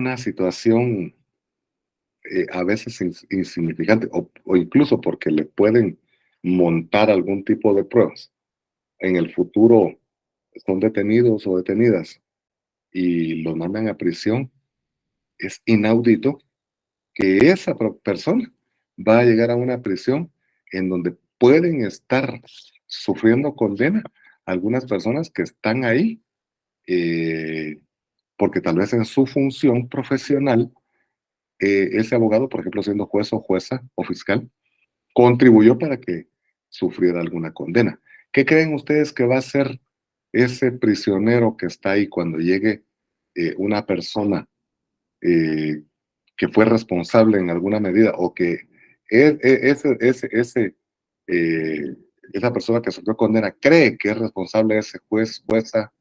una situación a veces insignificante o incluso porque le pueden montar algún tipo de pruebas, en el futuro son detenidos o detenidas y los mandan a prisión, es inaudito que esa persona va a llegar a una prisión en donde pueden estar sufriendo condena algunas personas que están ahí eh, porque tal vez en su función profesional ese abogado, por ejemplo, siendo juez o jueza o fiscal, contribuyó para que sufriera alguna condena. ¿Qué creen ustedes que va a ser ese prisionero que está ahí cuando llegue una persona eh, que fue responsable en alguna medida o que eh, esa persona que sufrió condena cree que es responsable ese juez, jueza,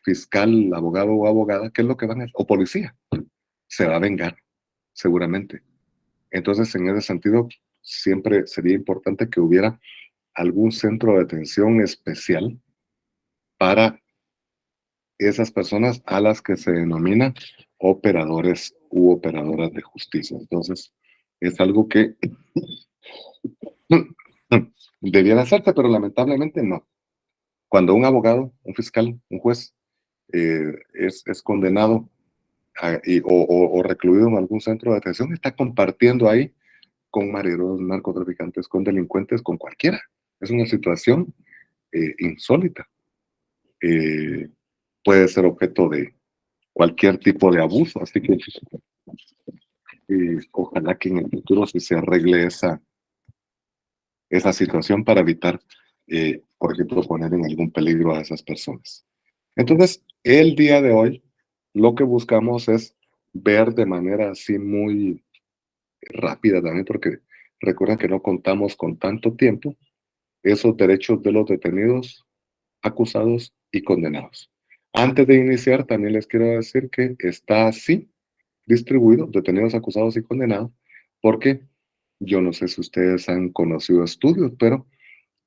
fiscal, abogado o abogada? ¿Qué es lo que van a hacer? O policía. Se va a vengar, seguramente. Entonces, en ese sentido, siempre sería importante que hubiera algún centro de detención especial para esas personas a las que se denominan operadores u operadoras de justicia. Entonces, es algo que debiera hacerse, pero lamentablemente no. Cuando un abogado, un fiscal, un juez es condenado o recluido en algún centro de detención, está compartiendo ahí con marineros, narcotraficantes, con delincuentes, con cualquiera. Es una situación insólita. Eh, puede ser objeto de cualquier tipo de abuso, así que ojalá que en el futuro sí se arregle esa situación para evitar, por ejemplo, poner en algún peligro a esas personas. Entonces, el día de hoy, lo que buscamos es ver de manera así muy rápida también, porque recuerden que no contamos con tanto tiempo esos derechos de los detenidos, acusados y condenados. Antes de iniciar, también les quiero decir que está así distribuido, detenidos, acusados y condenados, porque yo no sé si ustedes han conocido estudios, pero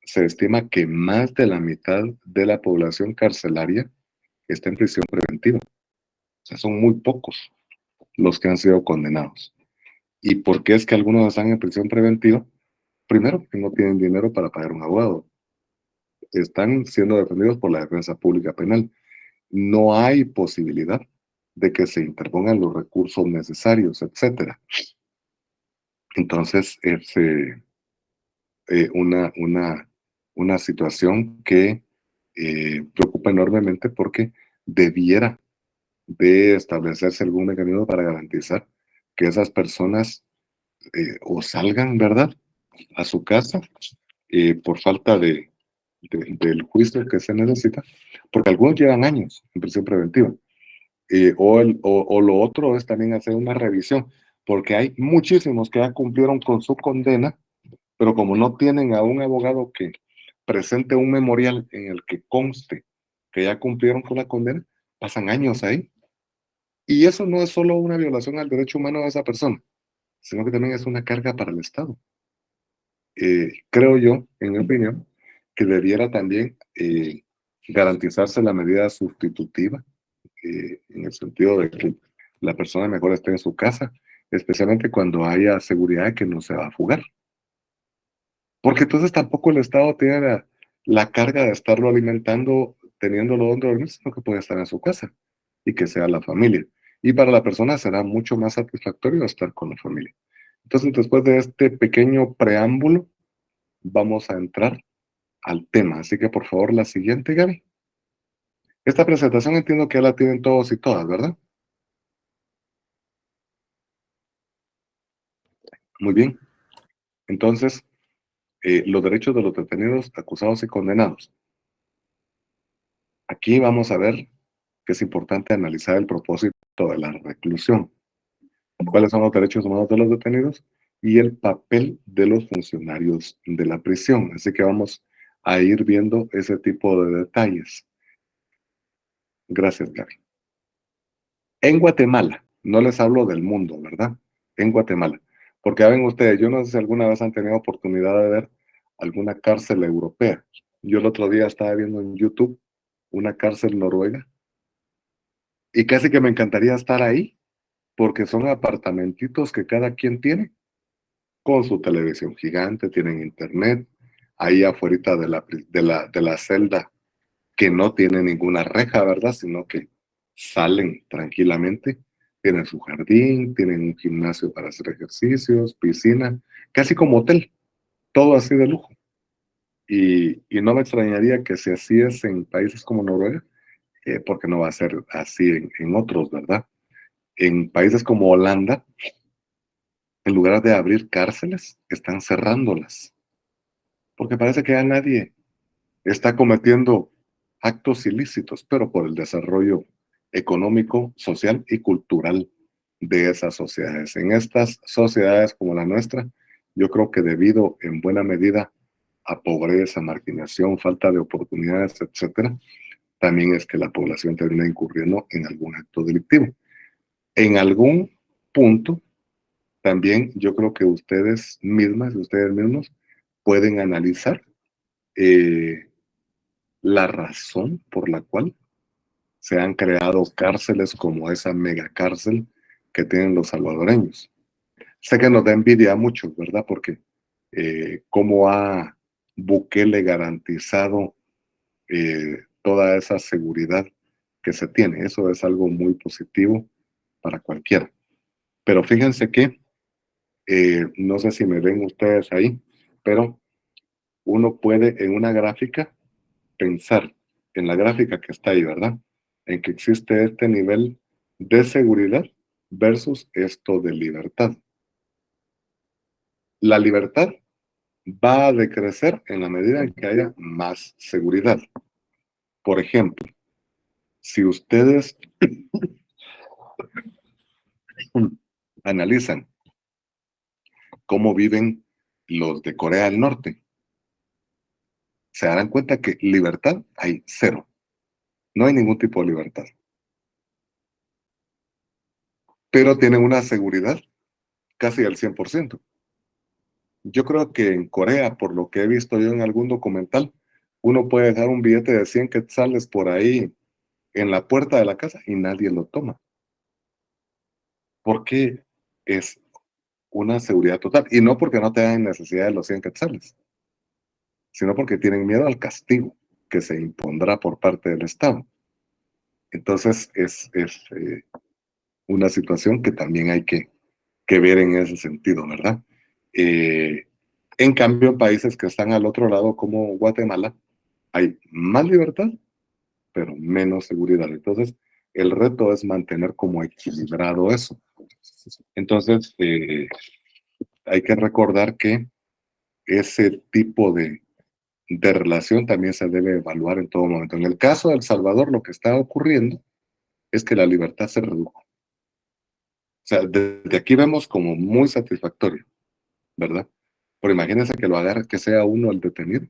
se estima que más de la mitad de la población carcelaria está en prisión preventiva. O sea, son muy pocos los que han sido condenados. ¿Y por qué es que algunos están en prisión preventiva? Primero, porque no tienen dinero para pagar un abogado. Están siendo defendidos por la defensa pública penal. No hay posibilidad de que se interpongan los recursos necesarios, etcétera. Entonces, es una situación que preocupa enormemente porque debiera de establecerse algún mecanismo para garantizar que esas personas o salgan, ¿verdad?, a su casa por falta del juicio que se necesita, porque algunos llevan años en prisión preventiva. O lo otro es también hacer una revisión, porque hay muchísimos que ya cumplieron con su condena, pero como no tienen a un abogado que presente un memorial en el que conste que ya cumplieron con la condena, pasan años ahí. Y eso no es solo una violación al derecho humano de esa persona, sino que también es una carga para el Estado. Creo yo, en mi opinión, que debiera también garantizarse la medida sustitutiva, en el sentido de que la persona mejor esté en su casa, especialmente cuando haya seguridad de que no se va a fugar. Porque entonces tampoco el Estado tiene la carga de estarlo alimentando, teniéndolo donde dormir, sino que puede estar en su casa y que sea la familia. Y para la persona será mucho más satisfactorio estar con la familia. Entonces, después de este pequeño preámbulo, vamos a entrar al tema. Así que, por favor, la siguiente, Gaby. Esta presentación entiendo que ya la tienen todos y todas, ¿verdad? Muy bien. Entonces, los derechos de los detenidos, acusados y condenados. Aquí vamos a ver que es importante analizar el propósito de la reclusión, cuáles son los derechos humanos de los detenidos y el papel de los funcionarios de la prisión. Así que vamos a ir viendo ese tipo de detalles. Gracias, Gary. En Guatemala, no les hablo del mundo, ¿verdad? En Guatemala. Porque ya ven ustedes, yo no sé si alguna vez han tenido oportunidad de ver alguna cárcel europea. Yo el otro día estaba viendo en YouTube una cárcel noruega y casi que me encantaría estar ahí porque son apartamentitos que cada quien tiene, con su televisión gigante, tienen internet, ahí afuera de la celda, que no tiene ninguna reja, ¿verdad? Sino que salen tranquilamente, tienen su jardín, tienen un gimnasio para hacer ejercicios, piscina, casi como hotel, todo así de lujo. Y no me extrañaría que si así es en países como Noruega, porque no va a ser así en otros, ¿verdad? En países como Holanda, en lugar de abrir cárceles, están cerrándolas, porque parece que ya nadie está cometiendo actos ilícitos, pero por el desarrollo económico, social y cultural de esas sociedades. En estas sociedades como la nuestra, yo creo que debido en buena medida a pobreza, marginación, falta de oportunidades, etcétera, también es que la población termina incurriendo en algún acto delictivo. En algún punto, también yo creo que ustedes mismas, ustedes mismos, pueden analizar eh, la razón por la cual se han creado cárceles como esa megacárcel que tienen los salvadoreños. Sé que nos da envidia a muchos, ¿verdad? Porque cómo ha Bukele garantizado toda esa seguridad que se tiene. Eso es algo muy positivo para cualquiera. Pero fíjense que, no sé si me ven ustedes ahí, pero uno puede en una gráfica pensar en la gráfica que está ahí, ¿verdad? En que existe este nivel de seguridad versus esto de libertad. La libertad va a decrecer en la medida en que haya más seguridad. Por ejemplo, si ustedes analizan cómo viven los de Corea del Norte, se darán cuenta que libertad hay cero. No hay ningún tipo de libertad. Pero tienen una seguridad casi al 100%. Yo creo que en Corea, por lo que he visto yo en algún documental, uno puede dejar un billete de 100 quetzales por ahí en la puerta de la casa y nadie lo toma, porque es una seguridad total. Y no porque no tengan necesidad de los 100 quetzales, sino porque tienen miedo al castigo que se impondrá por parte del Estado. Entonces es una situación que también hay que ver en ese sentido, ¿verdad? Eh, en cambio, en países que están al otro lado, como Guatemala, hay más libertad, pero menos seguridad. Entonces, el reto es mantener como equilibrado eso. Entonces, hay que recordar que ese tipo de relación también se debe evaluar en todo momento. En el caso de El Salvador, lo que está ocurriendo es que la libertad se redujo. O sea, desde aquí vemos como muy satisfactorio, ¿verdad? Pero imagínense que lo agarre, que sea uno el detenido,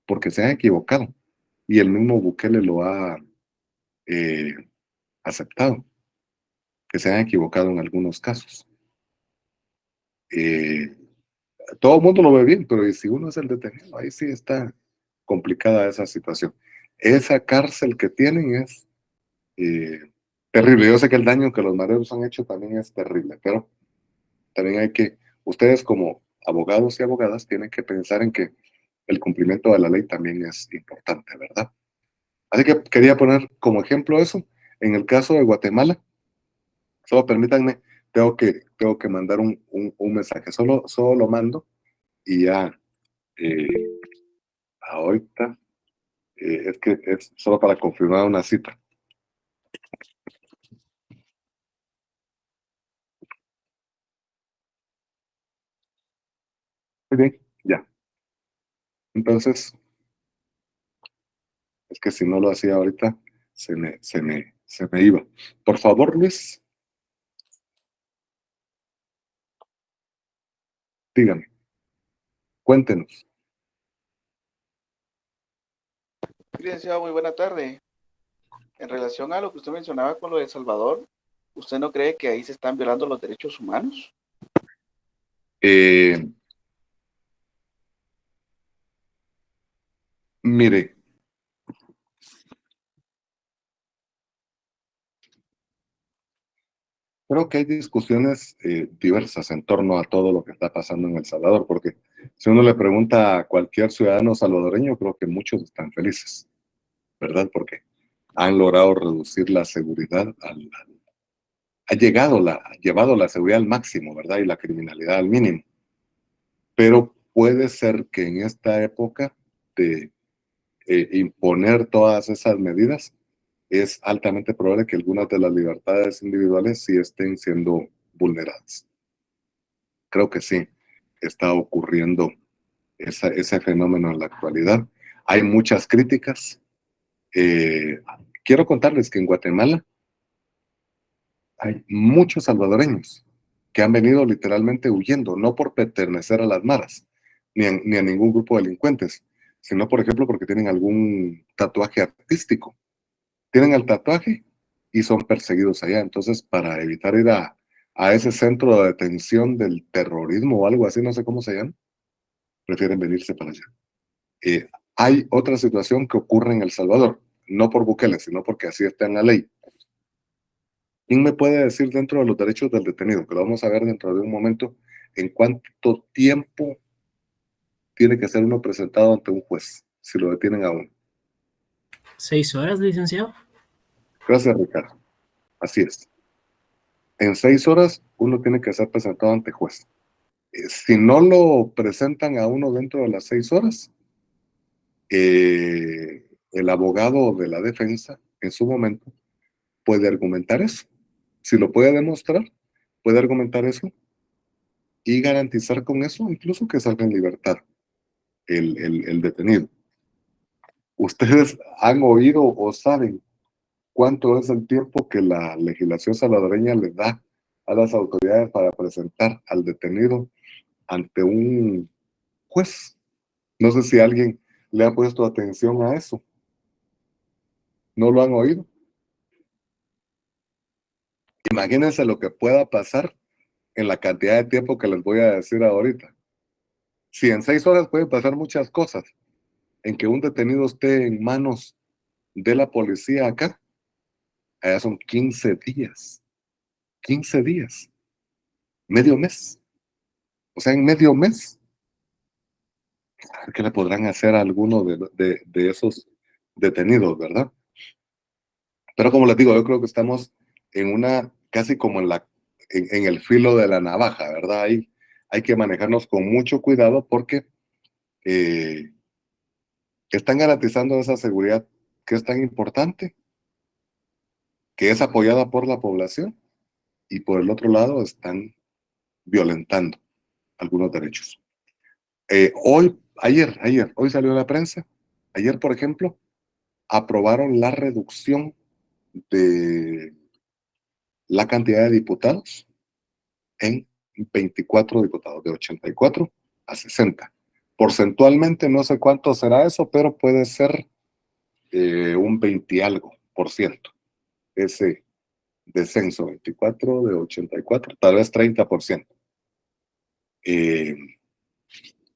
porque se ha equivocado. Y el mismo Bukele lo ha eh, aceptado, que se han equivocado en algunos casos. Eh, Todo el mundo lo ve bien, pero ¿y si uno es el detenido? Ahí sí está complicada esa situación. Esa cárcel que tienen es terrible. Yo sé que el daño que los mareros han hecho también es terrible, pero también hay que, ustedes como abogados y abogadas tienen que pensar en que el cumplimiento de la ley también es importante, ¿verdad? Así que quería poner como ejemplo eso. En el caso de Guatemala, solo permítanme, tengo que mandar un mensaje. Solo lo mando y ya eh, ahorita es que es solo para confirmar una cita. Muy bien, ya. Entonces, es que si no lo hacía ahorita, se me iba. Por favor, Luis, dígame, cuéntenos. Licenciado, muy buena tarde. En relación a lo que usted mencionaba con lo de El Salvador, ¿usted no cree que ahí se están violando los derechos humanos? Eh, Mire, Creo que hay discusiones diversas en torno a todo lo que está pasando en El Salvador, porque si uno le pregunta a cualquier ciudadano salvadoreño, creo que muchos están felices, ¿verdad? Porque han logrado reducir la seguridad, ha llevado la seguridad al máximo, ¿verdad? Y la criminalidad al mínimo. Pero puede ser que en esta época de imponer todas esas medidas, es altamente probable que algunas de las libertades individuales sí estén siendo vulneradas. Creo que sí, está ocurriendo ese fenómeno en la actualidad. Hay muchas críticas. Quiero contarles que en Guatemala hay muchos salvadoreños que han venido literalmente huyendo, no por pertenecer a las maras, ni a ningún grupo de delincuentes, sino, por ejemplo, porque tienen algún tatuaje artístico. Tienen el tatuaje y son perseguidos allá. Entonces, para evitar ir a ese centro de detención del terrorismo o algo así, no sé cómo se llama, prefieren venirse para allá. Eh, Hay otra situación que ocurre en El Salvador, no por Bukele, sino porque así está en la ley. ¿Quién me puede decir dentro de los derechos del detenido, que lo vamos a ver dentro de un momento, en cuánto tiempo tiene que ser uno presentado ante un juez si lo detienen a uno? 6 horas, licenciado. Gracias, Ricardo. Así es. En 6 horas uno tiene que ser presentado ante juez. Si no lo presentan a uno dentro de las 6 horas, el abogado de la defensa en su momento puede argumentar eso. Si lo puede demostrar, puede argumentar eso y garantizar con eso incluso que salga en libertad el detenido. ¿Ustedes han oído o saben cuánto es el tiempo que la legislación salvadoreña le da a las autoridades para presentar al detenido ante un juez? No sé si alguien le ha puesto atención a eso. ¿No lo han oído? Imagínense lo que pueda pasar en la cantidad de tiempo que les voy a decir ahorita. Si en 6 horas pueden pasar muchas cosas, en que un detenido esté en manos de la policía acá, allá son 15 días. 15 días. Medio mes. O sea, en medio mes, ¿qué le podrán hacer a alguno de esos detenidos, verdad? Pero como les digo, yo creo que estamos en una, casi como en el filo de la navaja, ¿verdad? Hay que manejarnos con mucho cuidado porque eh, están garantizando esa seguridad que es tan importante, que es apoyada por la población, y por el otro lado están violentando algunos derechos. Hoy salió la prensa, ayer, por ejemplo, aprobaron la reducción de la cantidad de diputados en 24 diputados, de 84 a 60. Porcentualmente no sé cuánto será eso, pero puede ser un 20 y algo por ciento. Ese descenso, 24 de 84, tal vez 30%. Eh,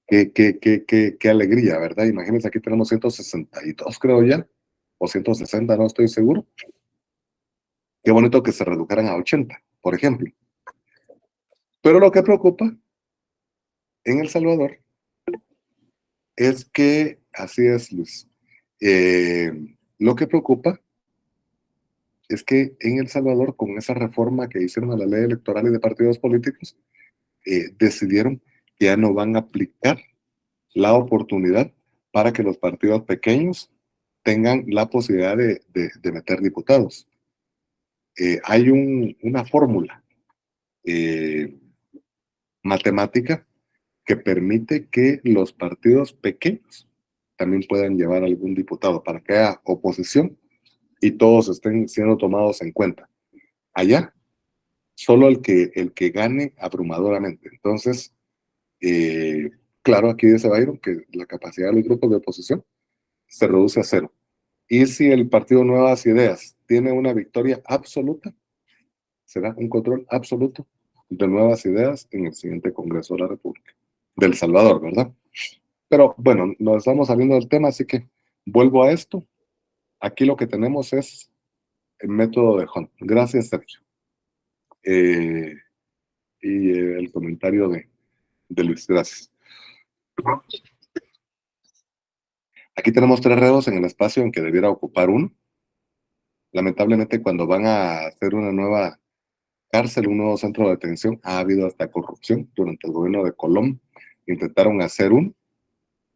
qué alegría, ¿verdad? Imagínense, aquí tenemos 162, creo ya, o 160, no estoy seguro. Qué bonito que se redujeran a 80, por ejemplo. Pero lo que preocupa en El Salvador es que, así es, Luis, eh, lo que preocupa es que en El Salvador, con esa reforma que hicieron a la ley electoral y de partidos políticos, decidieron que ya no van a aplicar la oportunidad para que los partidos pequeños tengan la posibilidad de meter diputados. Hay una fórmula eh, matemática que permite que los partidos pequeños también puedan llevar algún diputado para que haya oposición y todos estén siendo tomados en cuenta. Allá, solo el que gane abrumadoramente. Entonces, claro, aquí dice Byron que la capacidad de los grupos de oposición se reduce a cero. Y si el partido Nuevas Ideas tiene una victoria absoluta, será un control absoluto de Nuevas Ideas en el siguiente Congreso de la República. Del Salvador, ¿verdad? Pero bueno, nos estamos saliendo del tema, así que vuelvo a esto. Aquí lo que tenemos es el método de Hunt. Gracias, Sergio. Eh, y el comentario de Luis, gracias. Aquí tenemos 3 reos en el espacio en que debiera ocupar uno. Lamentablemente, cuando van a hacer una nueva cárcel, un nuevo centro de detención, ha habido hasta corrupción. Durante el gobierno de Colón intentaron hacer uno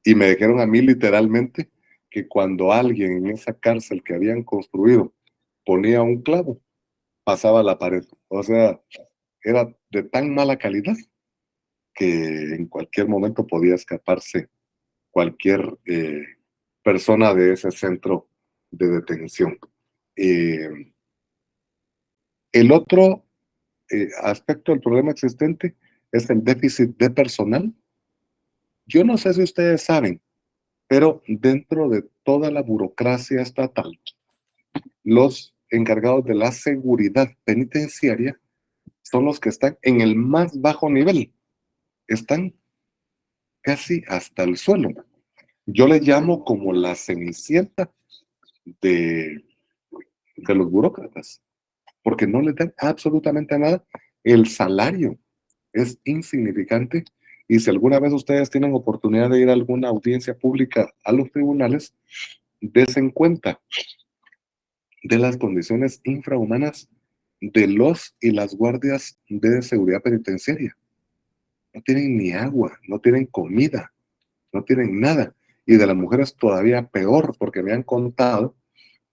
y me dijeron a mí literalmente que cuando alguien en esa cárcel que habían construido ponía un clavo, pasaba la pared. O sea, era de tan mala calidad que en cualquier momento podía escaparse cualquier persona de ese centro de detención. Eh, el otro aspecto del problema existente es el déficit de personal. Yo no sé si ustedes saben, pero dentro de toda la burocracia estatal, los encargados de la seguridad penitenciaria son los que están en el más bajo nivel. Están casi hasta el suelo. Yo le llamo como la cenicienta de, de los burócratas, porque no les dan absolutamente nada. El salario es insignificante y si alguna vez ustedes tienen oportunidad de ir a alguna audiencia pública a los tribunales, desen cuenta de las condiciones infrahumanas de los y las guardias de seguridad penitenciaria. No tienen ni agua, no tienen comida, no tienen nada. Y de las mujeres todavía peor, porque me han contado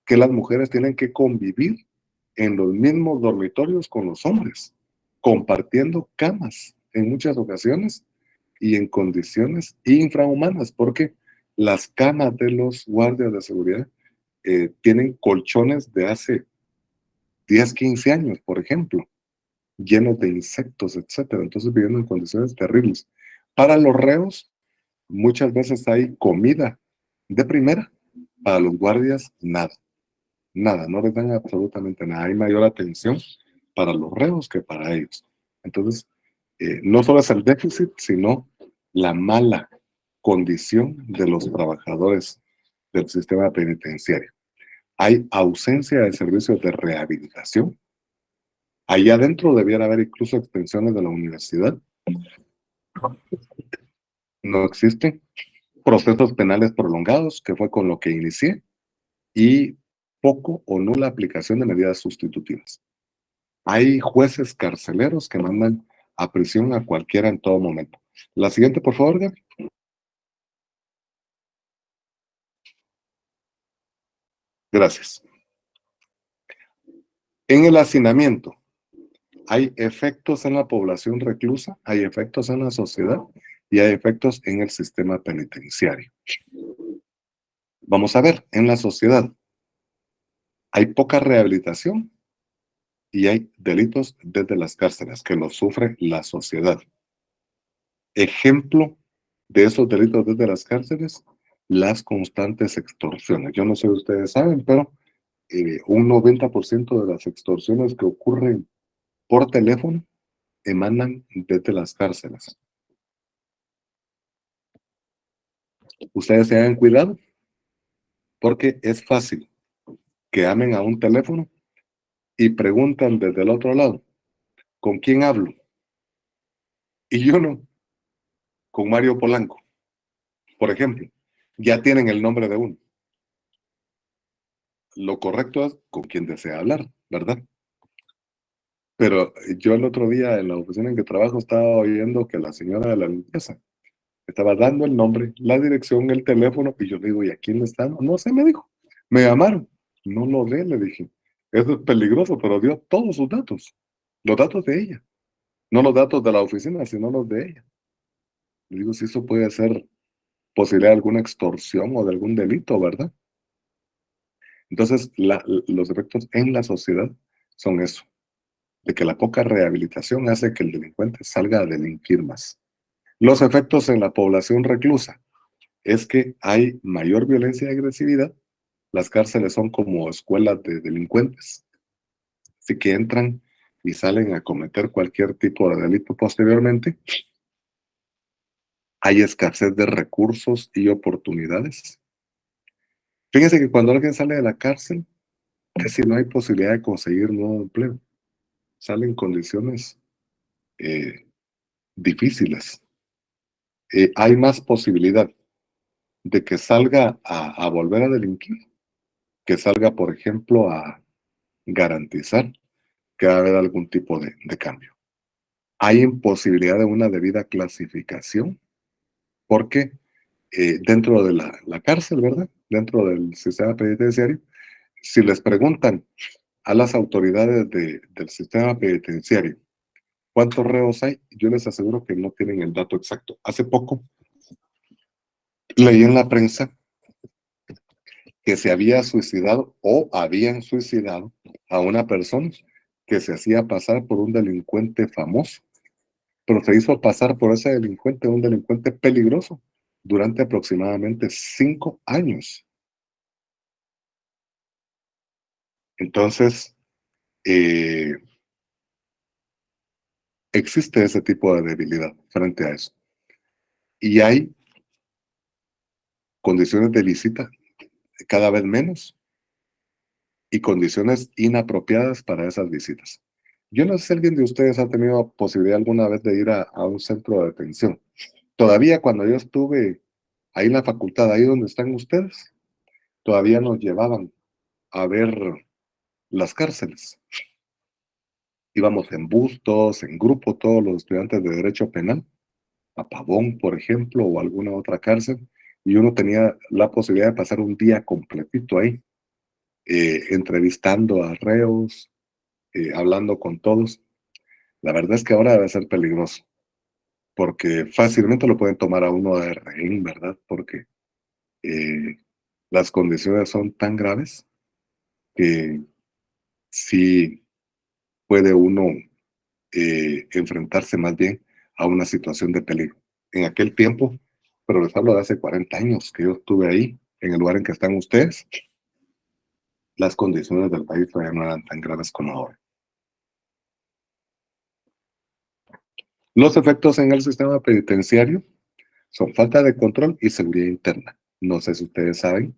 que las mujeres tienen que convivir en los mismos dormitorios con los hombres, compartiendo camas en muchas ocasiones y en condiciones infrahumanas, porque las camas de los guardias de seguridad tienen colchones de hace 10, 15 años, por ejemplo, llenos de insectos, etcétera. Entonces viviendo en condiciones terribles. Para los reos, muchas veces hay comida de primera, para los guardias nada. Nada, no les dan absolutamente nada. Hay mayor atención para los reos que para ellos. Entonces, no solo es el déficit, sino la mala condición de los trabajadores del sistema penitenciario. Hay ausencia de servicios de rehabilitación. Allá adentro debiera haber incluso extensiones de la universidad. No existen procesos penales prolongados, que fue con lo que inicié, y poco o nula aplicación de medidas sustitutivas. Hay jueces carceleros que mandan a prisión a cualquiera en todo momento. La siguiente, por favor, Gaby. Gracias. En el hacinamiento, hay efectos en la población reclusa, hay efectos en la sociedad y hay efectos en el sistema penitenciario. Vamos a ver, en la sociedad hay poca rehabilitación y hay delitos desde las cárceles que los sufre la sociedad. Ejemplo de esos delitos desde las cárceles, las constantes extorsiones. Yo no sé si ustedes saben, pero un 90% de las extorsiones que ocurren por teléfono emanan desde las cárceles. Ustedes se hagan cuidado porque es fácil que amen a un teléfono y preguntan desde el otro lado, ¿con quién hablo? Y yo no, con Mario Polanco, por ejemplo. Ya tienen el nombre de uno. Lo correcto es con quien desea hablar, ¿verdad? Pero yo el otro día en la oficina en que trabajo estaba oyendo que la señora de la limpieza estaba dando el nombre, la dirección, el teléfono, y yo le digo, ¿y a quién le están? No sé, me dijo. Me llamaron. No lo dé, le dije. Eso es peligroso, pero dio todos sus datos. Los datos de ella. No los datos de la oficina, sino los de ella. Le digo, si eso puede ser posibilidad de alguna extorsión o de algún delito, ¿verdad? Entonces, los efectos en la sociedad son eso, de que la poca rehabilitación hace que el delincuente salga a delinquir más. Los efectos en la población reclusa es que hay mayor violencia y agresividad. Las cárceles son como escuelas de delincuentes, así que entran y salen a cometer cualquier tipo de delito posteriormente. Hay escasez de recursos y oportunidades. Fíjense que cuando alguien sale de la cárcel, casi no hay posibilidad de conseguir nuevo empleo. sale en condiciones difíciles. Hay más posibilidad de que salga a volver a delinquir, que salga, por ejemplo, a garantizar que va a haber algún tipo de cambio. Hay imposibilidad de una debida clasificación, porque dentro de la cárcel, ¿verdad? Dentro del sistema penitenciario, si les preguntan a las autoridades del sistema penitenciario cuántos reos hay, yo les aseguro que no tienen el dato exacto. Hace poco leí en la prensa que se había suicidado o habían suicidado a una persona que se hacía pasar por un delincuente famoso, pero se hizo pasar por ese delincuente, un delincuente peligroso, durante aproximadamente 5 años. Entonces, existe ese tipo de debilidad frente a eso. Y hay condiciones de visita cada vez menos y condiciones inapropiadas para esas visitas. Yo no sé si alguien de ustedes ha tenido posibilidad alguna vez de ir a un centro de detención. Todavía cuando yo estuve ahí en la facultad, ahí donde están ustedes, todavía nos llevaban a ver las cárceles. Íbamos en bustos, en grupo, todos los estudiantes de Derecho Penal, a Pavón, por ejemplo, o alguna otra cárcel, y uno tenía la posibilidad de pasar un día completito ahí, entrevistando a reos, hablando con todos. La verdad es que ahora debe ser peligroso, porque fácilmente lo pueden tomar a uno de rehén, ¿verdad? Porque las condiciones son tan graves que sí puede uno enfrentarse más bien a una situación de peligro. En aquel tiempo, pero les hablo de hace 40 años que yo estuve ahí, en el lugar en que están ustedes, las condiciones del país todavía no eran tan graves como ahora. Los efectos en el sistema penitenciario son falta de control y seguridad interna. No sé si ustedes saben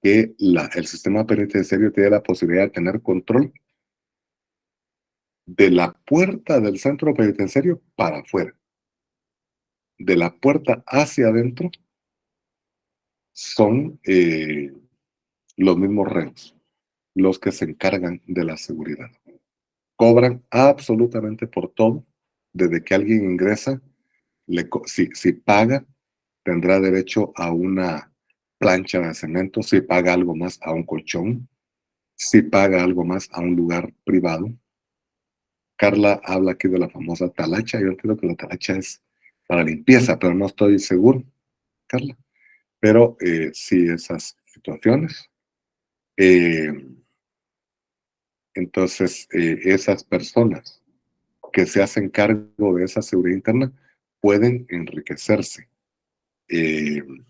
que el sistema penitenciario tiene la posibilidad de tener control de la puerta del centro penitenciario para afuera. De la puerta hacia adentro son los mismos reos los que se encargan de la seguridad. Cobran absolutamente por todo. Desde que alguien ingresa, si paga, tendrá derecho a una plancha de cemento, si paga algo más a un colchón, si paga algo más a un lugar privado. Carla habla aquí de la famosa talacha. Yo entiendo que la talacha es para limpieza, pero no estoy seguro, Carla. Pero sí, esas situaciones. Entonces, esas personas que se hacen cargo de esa seguridad interna pueden enriquecerse. En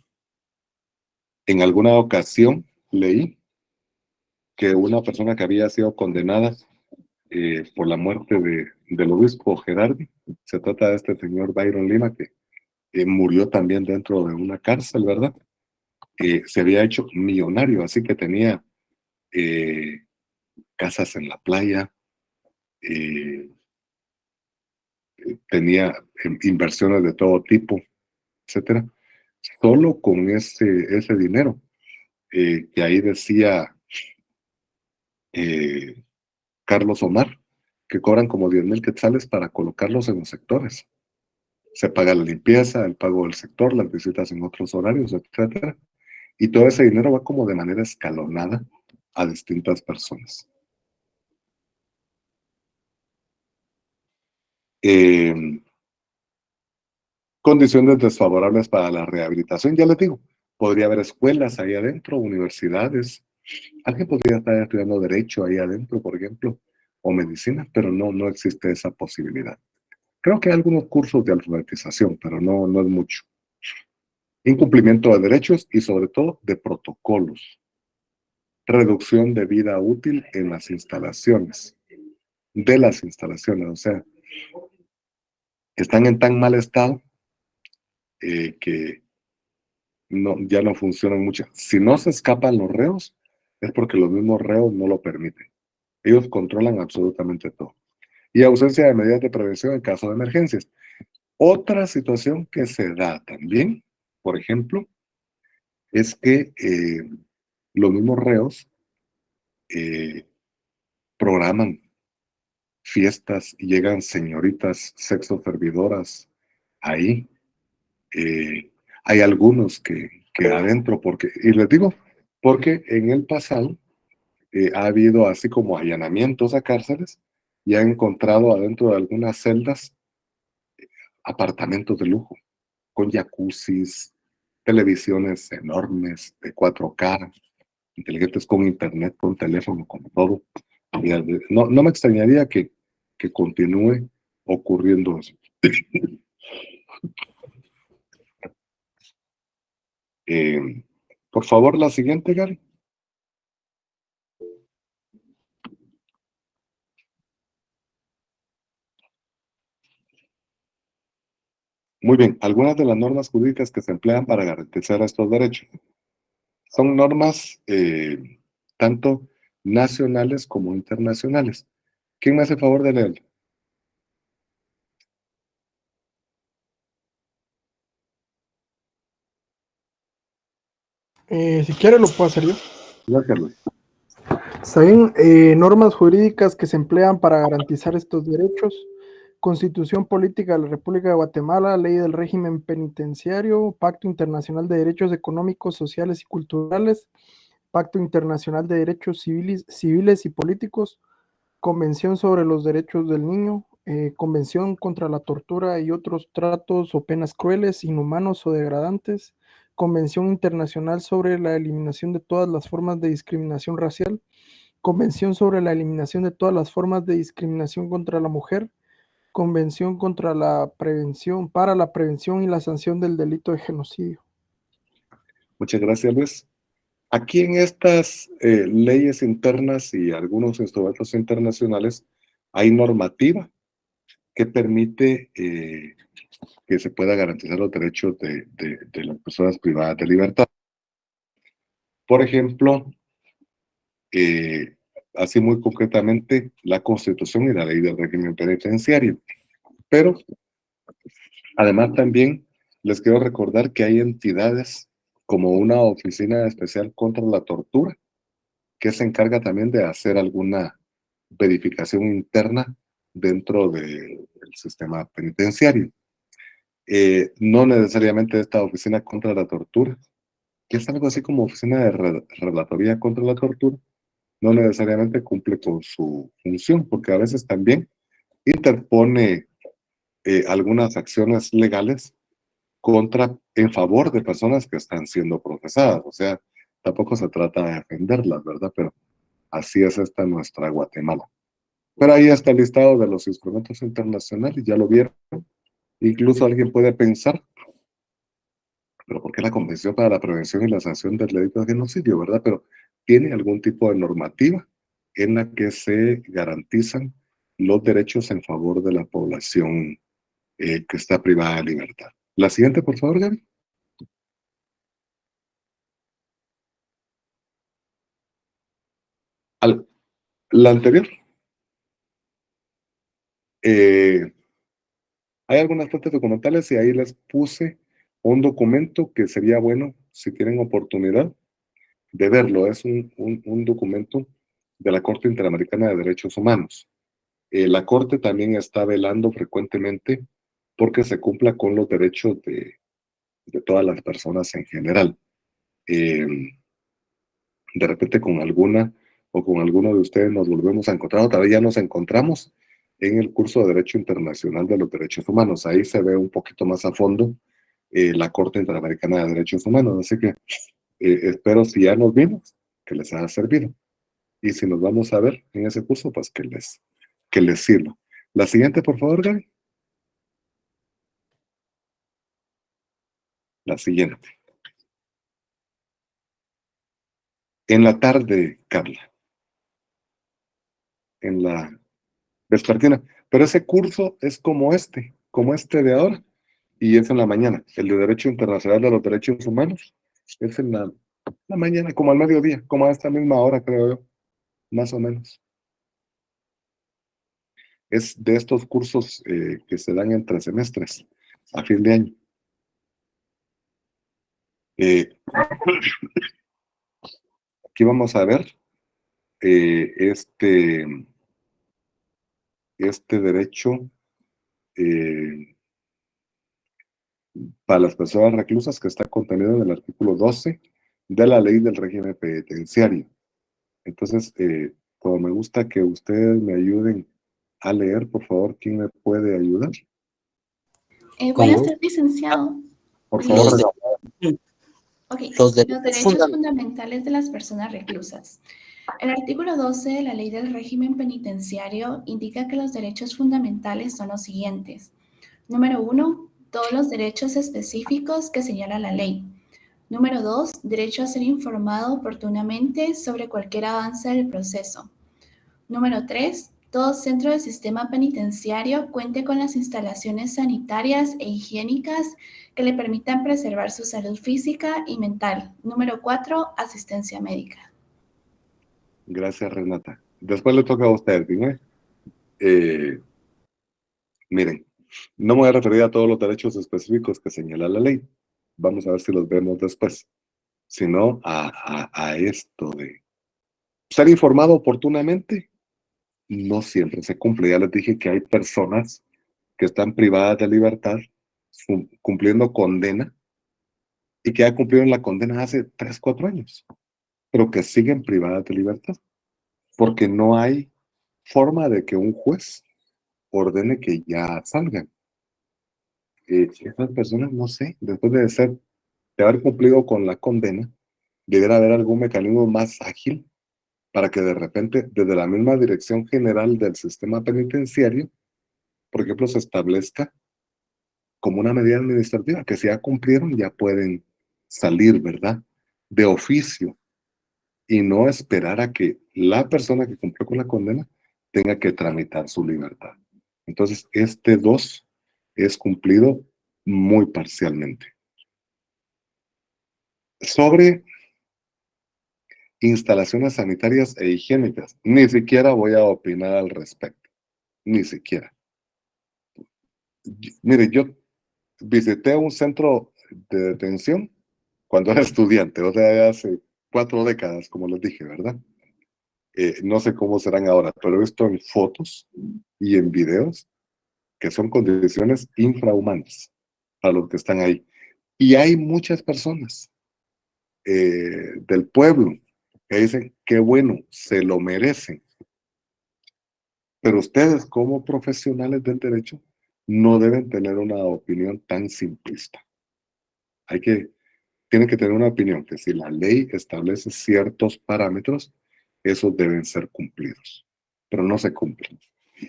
alguna ocasión leí que una persona que había sido condenada por la muerte del obispo Gerardi, se trata de este señor Byron Lima, que murió también dentro de una cárcel, ¿verdad? Se había hecho millonario, así que tenía casas en la playa, tenía inversiones de todo tipo, etcétera. Solo con ese dinero, que ahí decía Carlos Omar, que cobran como 10,000 quetzales para colocarlos en los sectores. Se paga la limpieza, el pago del sector, las visitas en otros horarios, etcétera. Y todo ese dinero va como de manera escalonada a distintas personas. Condiciones desfavorables para la rehabilitación, ya les digo, podría haber escuelas ahí adentro, universidades, alguien podría estar estudiando derecho ahí adentro, por ejemplo, o medicina, pero no existe esa posibilidad. Creo que hay algunos cursos de alfabetización, pero no es mucho. Incumplimiento de derechos y sobre todo de protocolos. Reducción de vida útil en las instalaciones, de las instalaciones, o sea, están en tan mal estado que ya no funcionan mucho. Si no se escapan los reos, es porque los mismos reos no lo permiten. Ellos controlan absolutamente todo. Y ausencia de medidas de prevención en caso de emergencias. Otra situación que se da también, por ejemplo, es que los mismos reos eh, programan fiestas y llegan señoritas sexo servidoras ahí. Hay algunos que adentro, porque, y les digo, porque en el pasado ha habido así como allanamientos a cárceles y han encontrado adentro de algunas celdas apartamentos de lujo, con jacuzzis, televisiones enormes de 4K, inteligentes con internet, con teléfono, con todo. No, no me extrañaría que continúe ocurriendo eso. Eh, por favor, la siguiente, Gary. Muy bien, algunas de las normas jurídicas que se emplean para garantizar estos derechos son normas tanto nacionales como internacionales. ¿Quién me hace favor de leer? Si quiere lo puedo hacer yo. Gracias, Luis. Saben, normas jurídicas que se emplean para garantizar estos derechos. Constitución Política de la República de Guatemala, Ley del Régimen Penitenciario, Pacto Internacional de Derechos Económicos, Sociales y Culturales, Pacto Internacional de Derechos Civiles y Políticos, Convención sobre los Derechos del Niño, Convención contra la Tortura y otros tratos o penas crueles, inhumanos o degradantes, Convención Internacional sobre la Eliminación de todas las formas de discriminación racial, Convención sobre la eliminación de todas las formas de discriminación contra la mujer, Convención contra para la prevención y la sanción del delito de genocidio. Muchas gracias, Luis. Aquí en estas leyes internas y algunos instrumentos internacionales hay normativa que permite que se pueda garantizar los derechos de las personas privadas de libertad. Por ejemplo, así muy concretamente, la Constitución y la Ley del Régimen Penitenciario. Pero además también les quiero recordar que hay entidades como una oficina especial contra la tortura que se encarga también de hacer alguna verificación interna dentro del sistema penitenciario. No necesariamente esta oficina contra la tortura, que es algo así como oficina de relatoría contra la tortura, no necesariamente cumple con su función, porque a veces también interpone algunas acciones legales en favor de personas que están siendo procesadas. O sea, tampoco se trata de defenderlas, ¿verdad? Pero así es esta nuestra Guatemala. Pero ahí está el listado de los instrumentos internacionales, ya lo vieron. Incluso alguien puede pensar, pero ¿por qué la Convención para la Prevención y la Sanción del Delito de Genocidio, verdad? Pero tiene algún tipo de normativa en la que se garantizan los derechos en favor de la población que está privada de libertad. La siguiente, por favor, Gaby. La anterior. Hay algunas fuentes documentales y ahí les puse un documento que sería bueno, si tienen oportunidad, de verlo. Es un documento de la Corte Interamericana de Derechos Humanos. La Corte también está velando frecuentemente porque se cumpla con los derechos de todas las personas en general. De repente con alguna o con alguno de ustedes nos volvemos a encontrar, otra vez ya nos encontramos en el curso de Derecho Internacional de los Derechos Humanos. Ahí se ve un poquito más a fondo la Corte Interamericana de Derechos Humanos. Así que espero, si ya nos vimos, que les haya servido. Y si nos vamos a ver en ese curso, pues que les sirva. La siguiente, por favor, Gaby. La siguiente. En la tarde, Carla. En la vespertina. Pero ese curso es como este de ahora, y es en la mañana. El de Derecho Internacional de los Derechos Humanos es en la mañana, como al mediodía, como a esta misma hora, creo yo, más o menos. Es de estos cursos que se dan entre semestres, a fin de año. Aquí vamos a ver este derecho para las personas reclusas que está contenido en el artículo 12 de la Ley del Régimen Penitenciario. Entonces, como me gusta que ustedes me ayuden a leer, por favor, ¿quién me puede ayudar? Buenas tardes, licenciado. Por favor, Ok, Los los derechos fundamentales de las personas reclusas. El artículo 12 de la Ley del Régimen Penitenciario indica que los derechos fundamentales son los siguientes. Número 1, todos los derechos específicos que señala la ley. Número 2, derecho a ser informado oportunamente sobre cualquier avance del proceso. Número 3, todo centro del sistema penitenciario cuente con las instalaciones sanitarias e higiénicas que le permitan preservar su salud física y mental. Número 4, asistencia médica. gracias, Renata. Después le toca a usted, ¿eh? Miren, no me voy a referir a todos los derechos específicos que señala la ley. Vamos a ver si los vemos después. Sino a esto de ser informado oportunamente. No siempre se cumple. Ya les dije que hay personas que están privadas de libertad cumpliendo condena y que ya cumplieron la condena hace 3, 4 años, pero que siguen privadas de libertad porque no hay forma de que un juez ordene que ya salgan. Esas personas, no sé, después de haber cumplido con la condena, debería haber algún mecanismo más ágil para que de repente, desde la misma Dirección General del Sistema Penitenciario, por ejemplo, se establezca como una medida administrativa, que si ya cumplieron, ya pueden salir, ¿verdad? De oficio, y no esperar a que la persona que cumplió con la condena tenga que tramitar su libertad. Entonces, este 2 es cumplido muy parcialmente. Sobre instalaciones sanitarias e higiénicas, ni siquiera voy a opinar al respecto, ni siquiera. Mire, yo visité un centro de detención cuando era estudiante, o sea, hace 4 décadas, como les dije, ¿verdad? No sé cómo serán ahora, pero he visto en fotos y en videos que son condiciones infrahumanas para los que están ahí. Y hay muchas personas del pueblo que dicen, qué bueno, se lo merecen. Pero ustedes como profesionales del derecho no deben tener una opinión tan simplista. Tienen que tener una opinión que si la ley establece ciertos parámetros, esos deben ser cumplidos, pero no se cumplen.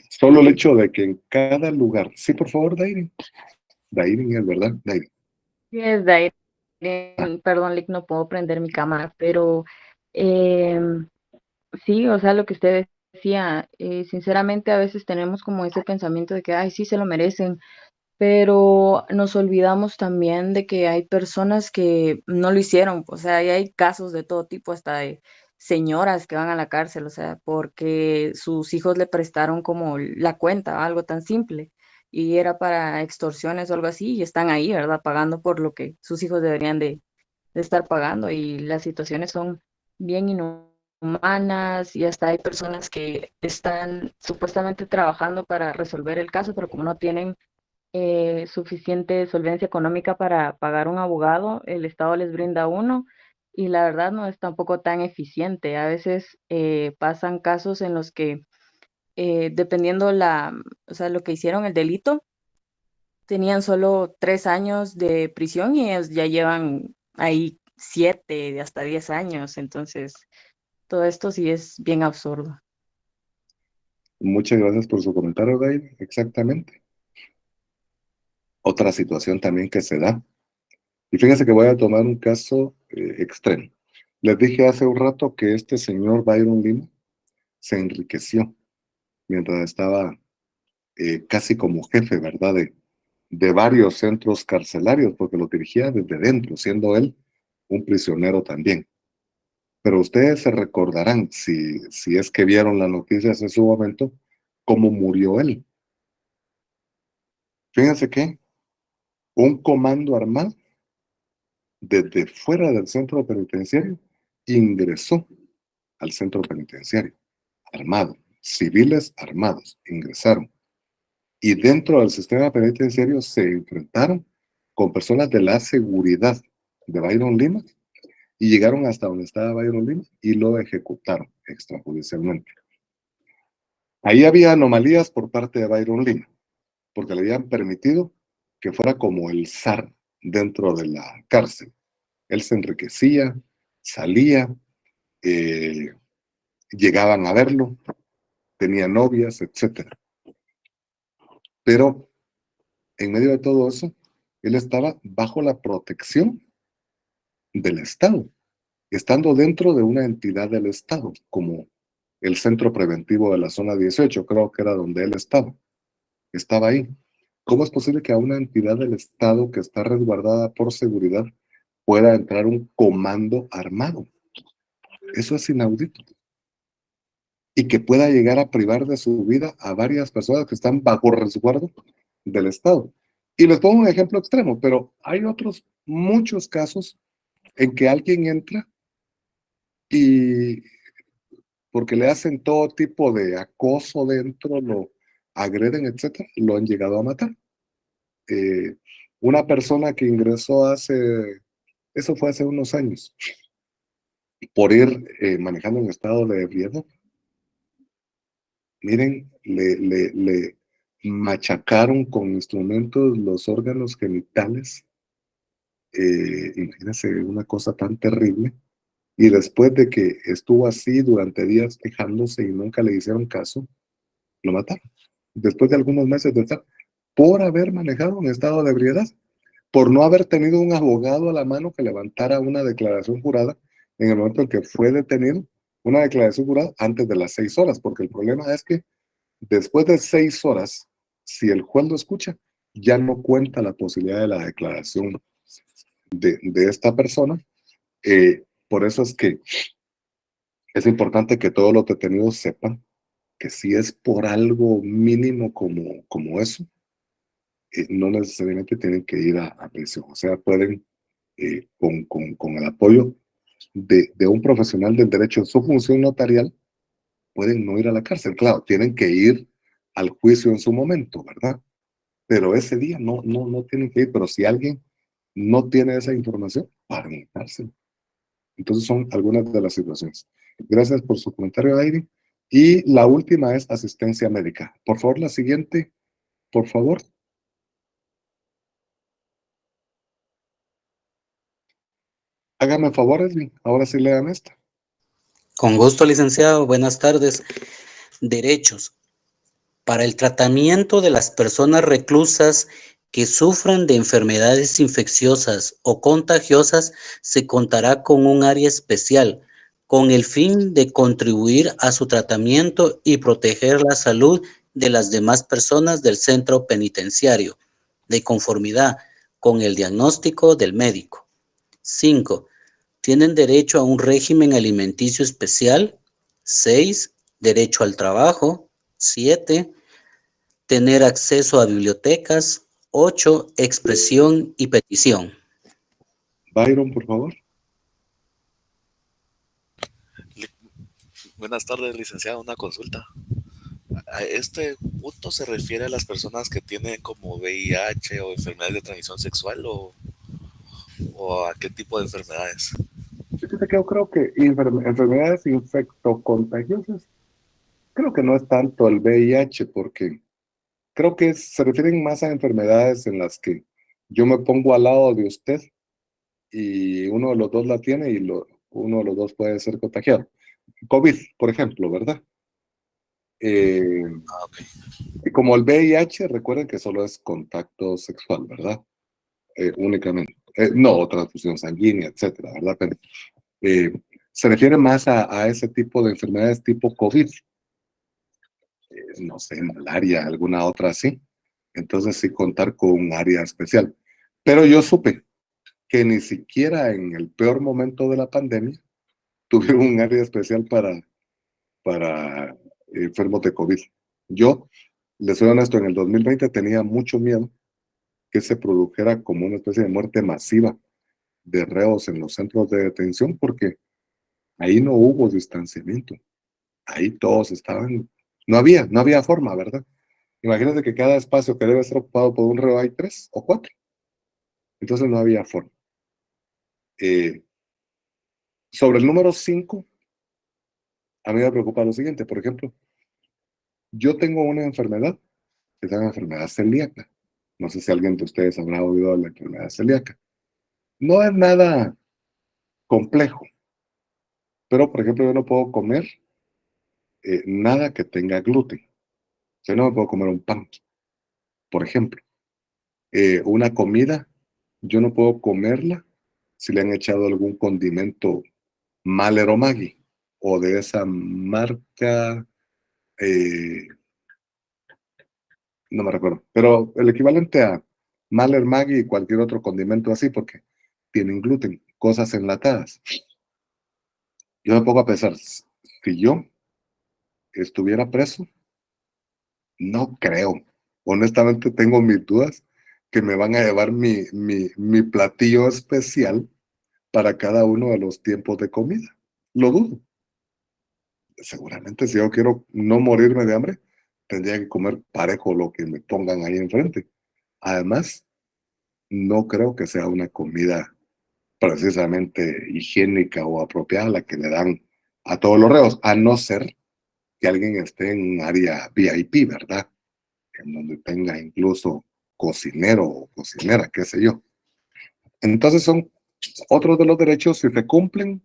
Solo el hecho de que en cada lugar, sí, por favor, Dairin es verdad, Dairin. Sí, es Dairin. Perdón, Lick, no puedo prender mi cámara, pero sí, o sea, lo que usted decía, sinceramente a veces tenemos como ese pensamiento de que, ay, sí, se lo merecen, pero nos olvidamos también de que hay personas que no lo hicieron, o sea, y hay casos de todo tipo, hasta de señoras que van a la cárcel, o sea, porque sus hijos le prestaron como la cuenta, algo tan simple, y era para extorsiones o algo así, y están ahí, ¿verdad? Pagando por lo que sus hijos deberían de estar pagando, y las situaciones son bien inhumanas, y hasta hay personas que están supuestamente trabajando para resolver el caso, pero como no tienen suficiente solvencia económica para pagar un abogado, el Estado les brinda uno y la verdad no es tampoco tan eficiente. A veces pasan casos en los que dependiendo o sea, lo que hicieron el delito, tenían solo 3 años de prisión y ellos ya llevan ahí 7 hasta 10 años. Entonces, todo esto sí es bien absurdo. Muchas gracias por su comentario, Dairin. Exactamente. Otra situación también que se da. Y fíjense que voy a tomar un caso extremo. Les dije hace un rato que este señor Byron Lima se enriqueció mientras estaba casi como jefe, ¿verdad? De varios centros carcelarios, porque lo dirigía desde dentro, siendo él un prisionero también. Pero ustedes se recordarán, si es que vieron las noticias en su momento, cómo murió él. Fíjense que un comando armado desde fuera del centro penitenciario ingresó al centro penitenciario, armado, civiles armados, ingresaron. Y dentro del sistema penitenciario se enfrentaron con personas de la seguridad de Byron Lima y llegaron hasta donde estaba Byron Lima y lo ejecutaron extrajudicialmente. Ahí había anomalías por parte de Byron Lima, porque le habían permitido que fuera como el zar dentro de la cárcel. Él se enriquecía, salía, llegaban a verlo, tenía novias, etc. Pero en medio de todo eso, él estaba bajo la protección del Estado, estando dentro de una entidad del Estado, como el Centro Preventivo de la Zona 18, creo que era donde él estaba ahí. ¿Cómo es posible que a una entidad del Estado que está resguardada por seguridad pueda entrar un comando armado? Eso es inaudito. Y que pueda llegar a privar de su vida a varias personas que están bajo resguardo del Estado. Y les pongo un ejemplo extremo, pero hay otros muchos casos en que alguien entra y porque le hacen todo tipo de acoso dentro, lo agreden, etcétera, lo han llegado a matar. Una persona que ingresó eso fue hace unos años, por ir manejando en estado de ebriedad. Miren, le machacaron con instrumentos los órganos genitales. Imagínense una cosa tan terrible. Y después de que estuvo así durante días quejándose y nunca le hicieron caso, lo mataron. Después de algunos meses de estar, por haber manejado en estado de ebriedad, por no haber tenido un abogado a la mano que levantara una declaración jurada en el momento en que fue detenido, una declaración jurada antes de las 6 horas, porque el problema es que después de 6 horas, si el juez lo escucha, ya no cuenta la posibilidad de la declaración de esta persona. Por eso es que es importante que todos los detenidos sepan que si es por algo mínimo como eso, no necesariamente tienen que ir a prisión. O sea, pueden, con el apoyo de un profesional del derecho en su función notarial, pueden no ir a la cárcel. Claro, tienen que ir al juicio en su momento, ¿verdad? Pero ese día no tienen que ir. Pero si alguien no tiene esa información, para en la cárcel. Entonces son algunas de las situaciones. Gracias por su comentario, Airi. Y la última es asistencia médica. Por favor, la siguiente, por favor. Hágame favor, Edwin. Ahora sí lean esta. Con gusto, licenciado. Buenas tardes. Derechos. Para el tratamiento de las personas reclusas que sufran de enfermedades infecciosas o contagiosas, se contará con un área especial con el fin de contribuir a su tratamiento y proteger la salud de las demás personas del centro penitenciario, de conformidad con el diagnóstico del médico. 5. Tienen derecho a un régimen alimenticio especial. 6. Derecho al trabajo. 7. Tener acceso a bibliotecas. 8. Expresión y petición. Byron, por favor. Buenas tardes, licenciado. Una consulta. ¿A este punto se refiere a las personas que tienen como VIH o enfermedades de transmisión sexual o a qué tipo de enfermedades? Fíjate que yo creo que enfermedades infectocontagiosas, creo que no es tanto el VIH, porque creo que se refieren más a enfermedades en las que yo me pongo al lado de usted y uno de los dos la tiene y uno de los dos puede ser contagiado. COVID, por ejemplo, ¿verdad? Ok. Y como el VIH, recuerden que solo es contacto sexual, ¿verdad? Únicamente. No, transfusión sanguínea, etcétera, ¿verdad? Pero se refiere más a ese tipo de enfermedades tipo COVID. No sé, malaria, alguna otra así. Entonces sí contar con un área especial. Pero yo supe que ni siquiera en el peor momento de la pandemia tuvieron un área especial para enfermos de COVID. Yo, les soy honesto, en el 2020 tenía mucho miedo que se produjera como una especie de muerte masiva de reos en los centros de detención, porque ahí no hubo distanciamiento. Ahí todos estaban, no había forma, ¿verdad? Imagínense que cada espacio que debe ser ocupado por un reo hay 3 o 4. Entonces no había forma. Sobre el número 5, a mí me preocupa lo siguiente. Por ejemplo, yo tengo una enfermedad que se llama enfermedad celíaca. No sé si alguien de ustedes habrá oído de la enfermedad celíaca. No es nada complejo, pero por ejemplo yo no puedo comer nada que tenga gluten. Yo no me puedo comer un pan, por ejemplo. Una comida, yo no puedo comerla si le han echado algún condimento Mahler o Maggi, o de esa marca, no me recuerdo, pero el equivalente a Mahler, Maggi y cualquier otro condimento así, porque tienen gluten, cosas enlatadas. Yo me pongo a pensar, si yo estuviera preso, no creo. Honestamente tengo mis dudas que me van a llevar mi platillo especial para cada uno de los tiempos de comida. Lo dudo. Seguramente si yo quiero no morirme de hambre, tendría que comer parejo lo que me pongan ahí enfrente. Además, no creo que sea una comida precisamente higiénica o apropiada la que le dan a todos los reos, a no ser que alguien esté en un área VIP, ¿verdad? En donde tenga incluso cocinero o cocinera, qué sé yo. Entonces son otros de los derechos, si se cumplen,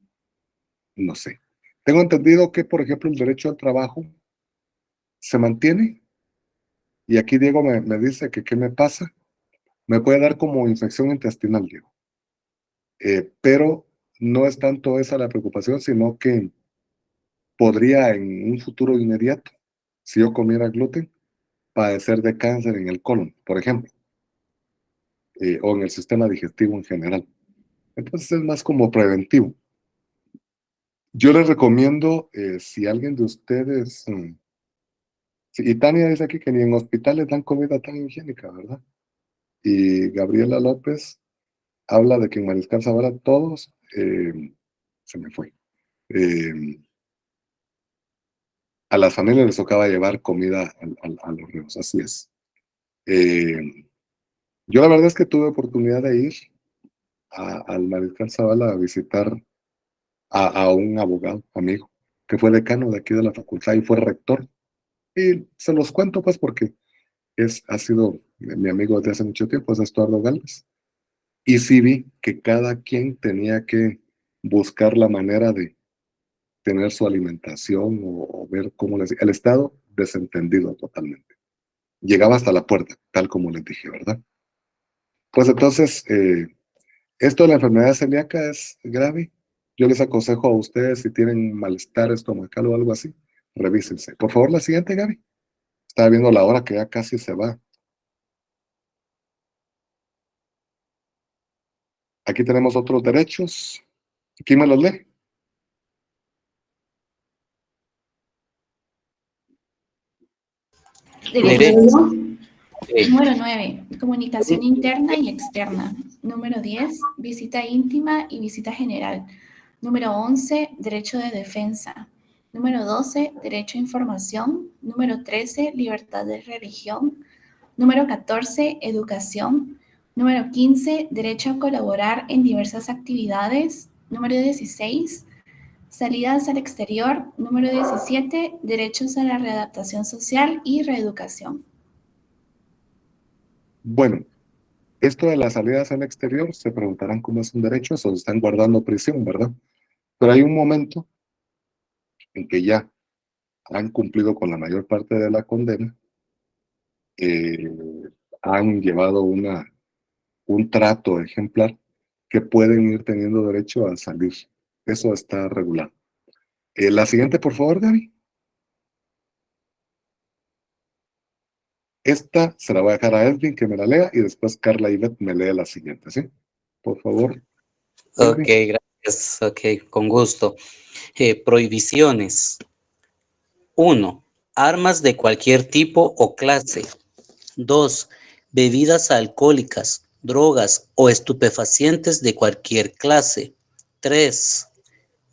no sé. Tengo entendido que, por ejemplo, el derecho al trabajo se mantiene, y aquí Diego me dice que qué me pasa. Me puede dar como infección intestinal, Diego. Pero no es tanto esa la preocupación, sino que podría en un futuro inmediato, si yo comiera gluten, padecer de cáncer en el colon, por ejemplo, o en el sistema digestivo en general. Entonces es más como preventivo. Yo les recomiendo, si alguien de ustedes, y Tania dice aquí que ni en hospitales dan comida tan higiénica, ¿verdad? Y Gabriela López habla de que en Mariscal Zavala todos, se me fue, a las familias les tocaba llevar comida a los ríos, así es. Yo la verdad es que tuve oportunidad de ir al Mariscal Zavala a visitar a un abogado amigo que fue decano de aquí de la facultad y fue rector. Y se los cuento pues porque ha sido mi amigo desde hace mucho tiempo, es Estuardo Gálvez. Y sí vi que cada quien tenía que buscar la manera de tener su alimentación o ver cómo les... El Estado desentendido totalmente. Llegaba hasta la puerta, tal como les dije, ¿verdad? Pues entonces, esto de la enfermedad celíaca es grave. Yo les aconsejo a ustedes, si tienen malestar estomacal o algo así, revísense. Por favor, la siguiente, Gaby. Estaba viendo la hora que ya casi se va. Aquí tenemos otros derechos. ¿Quién me los lee? Derecho Sí. número 9, comunicación interna y externa. Número 10, visita íntima y visita general. Número 11, derecho de defensa. Número 12, derecho a información. Número 13, libertad de religión. Número 14, educación. Número 15, derecho a colaborar en diversas actividades. Número 16, salidas al exterior. Número 17, derechos a la readaptación social y reeducación. Bueno, esto de las salidas al exterior, se preguntarán cómo es un derecho, eso están guardando prisión, ¿verdad? Pero hay un momento en que ya han cumplido con la mayor parte de la condena, eh, han llevado un trato ejemplar que pueden ir teniendo derecho a salir. Eso está regulado. La siguiente, por favor, Gaby. Esta se la voy a dejar a Edwin que me la lea y después Carla Ivette me lee la siguiente, ¿sí? Por favor. Ok, Edwin. gracias. Ok, con gusto. Prohibiciones. 1. armas de cualquier tipo o clase. 2. Bebidas alcohólicas, drogas o estupefacientes de cualquier clase. 3.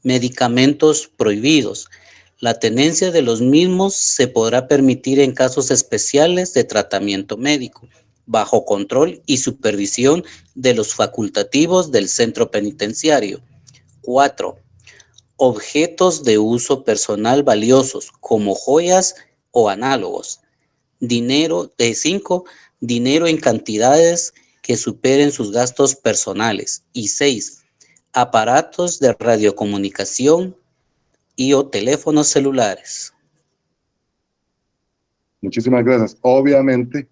Medicamentos prohibidos. La tenencia de los mismos se podrá permitir en casos especiales de tratamiento médico, bajo control y supervisión de los facultativos del centro penitenciario. 4. Objetos de uso personal valiosos, como joyas o análogos. 5. Dinero en cantidades que superen sus gastos personales. Y 6. Aparatos de radiocomunicación y o teléfonos celulares. Muchísimas gracias. Obviamente,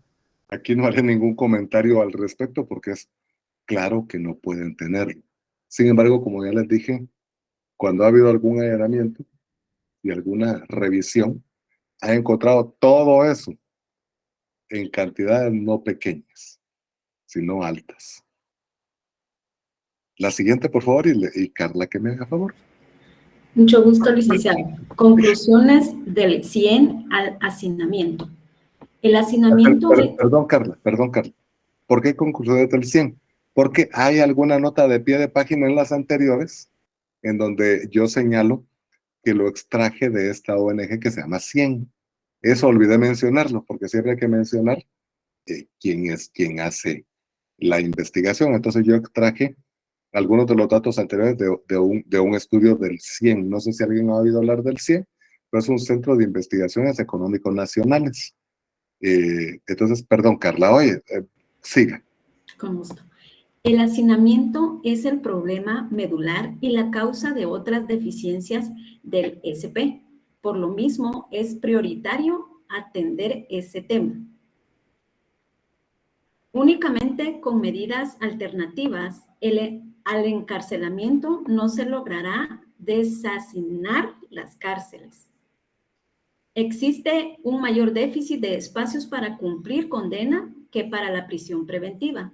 aquí no haré ningún comentario al respecto porque es claro que no pueden tenerlo. Sin embargo, como ya les dije, cuando ha habido algún allanamiento y alguna revisión, ha encontrado todo eso en cantidades no pequeñas, sino altas. La siguiente, por favor, y Carla, que me haga favor. Mucho gusto, licenciado. Conclusiones del 100 al hacinamiento. El hacinamiento... Perdón, Carla. ¿Por qué conclusiones del 100? Porque hay alguna nota de pie de página en las anteriores en donde yo señalo que lo extraje de esta ONG que se llama 100. Eso olvidé mencionarlo, porque siempre hay que mencionar quién hace la investigación. Entonces yo extraje algunos de los datos anteriores de un estudio del 100. No sé si alguien ha oído hablar del 100, pero es un centro de investigaciones económicos nacionales. Entonces, perdón, Carla, oye, siga. Con gusto. El hacinamiento es el problema medular y la causa de otras deficiencias del SP. Por lo mismo, es prioritario atender ese tema. Únicamente con medidas alternativas al encarcelamiento no se logrará deshacinar las cárceles. Existe un mayor déficit de espacios para cumplir condena que para la prisión preventiva.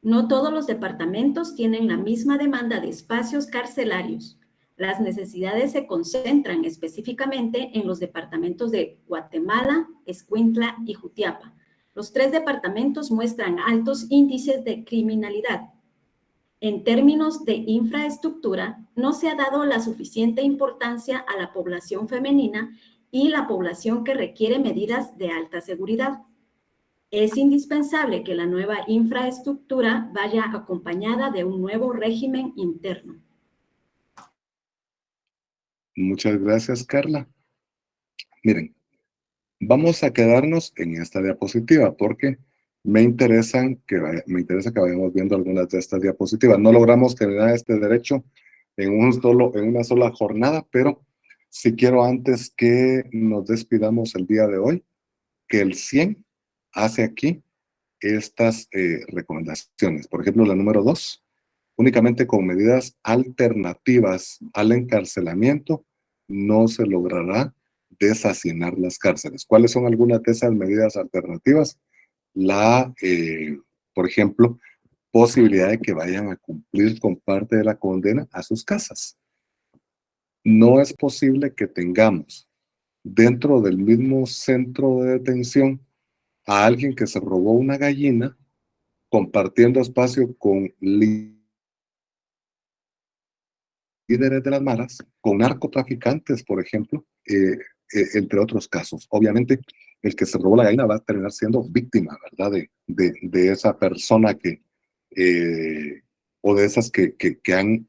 No todos los departamentos tienen la misma demanda de espacios carcelarios. Las necesidades se concentran específicamente en los departamentos de Guatemala, Escuintla y Jutiapa. Los 3 departamentos muestran altos índices de criminalidad. En términos de infraestructura, no se ha dado la suficiente importancia a la población femenina y la población que requiere medidas de alta seguridad. Es indispensable que la nueva infraestructura vaya acompañada de un nuevo régimen interno. Muchas gracias, Carla. Miren, vamos a quedarnos en esta diapositiva porque me interesa que vayamos viendo algunas de estas diapositivas. No logramos terminar este derecho en una sola jornada, pero sí quiero, antes que nos despidamos el día de hoy, que el 100 hace aquí estas recomendaciones. Por ejemplo, la número 2, únicamente con medidas alternativas al encarcelamiento no se logrará deshacinar las cárceles. ¿Cuáles son algunas de esas medidas alternativas? Por ejemplo, posibilidad de que vayan a cumplir con parte de la condena a sus casas. No es posible que tengamos dentro del mismo centro de detención a alguien que se robó una gallina compartiendo espacio con líderes de las maras, con narcotraficantes, por ejemplo, entre otros casos. Obviamente, el que se robó la gallina va a terminar siendo víctima, ¿verdad? De esa persona o de esas que han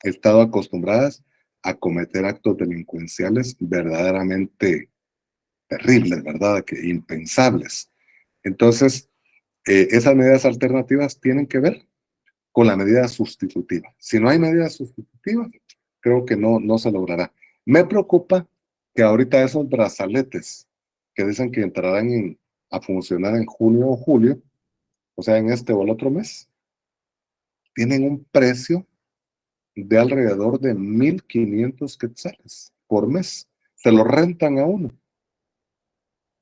estado acostumbradas a cometer actos delincuenciales verdaderamente terribles, ¿verdad? Impensables. Entonces, esas medidas alternativas tienen que ver con la medida sustitutiva. Si no hay medida sustitutiva, creo que no se logrará. Me preocupa que ahorita esos brazaletes que dicen que entrarán a funcionar en junio o julio, o sea, en este o el otro mes, tienen un precio de alrededor de 1,500 quetzales por mes. Se lo rentan a uno.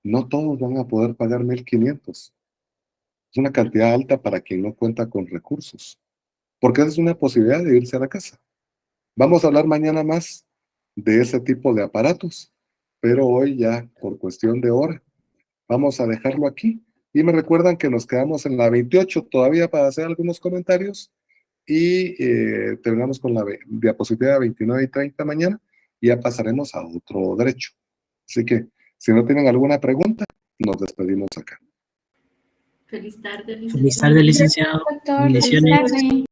No todos van a poder pagar 1,500. Es una cantidad alta para quien no cuenta con recursos, porque esa es una posibilidad de irse a la casa. Vamos a hablar mañana más de ese tipo de aparatos, pero hoy ya por cuestión de hora vamos a dejarlo aquí. Y me recuerdan que nos quedamos en la 28 todavía para hacer algunos comentarios y terminamos con la diapositiva 29 y 30 mañana y ya pasaremos a otro derecho. Así que si no tienen alguna pregunta, nos despedimos acá. Feliz tarde, Feliz tarde, licenciado. Doctor, feliz Bendiciones. tarde.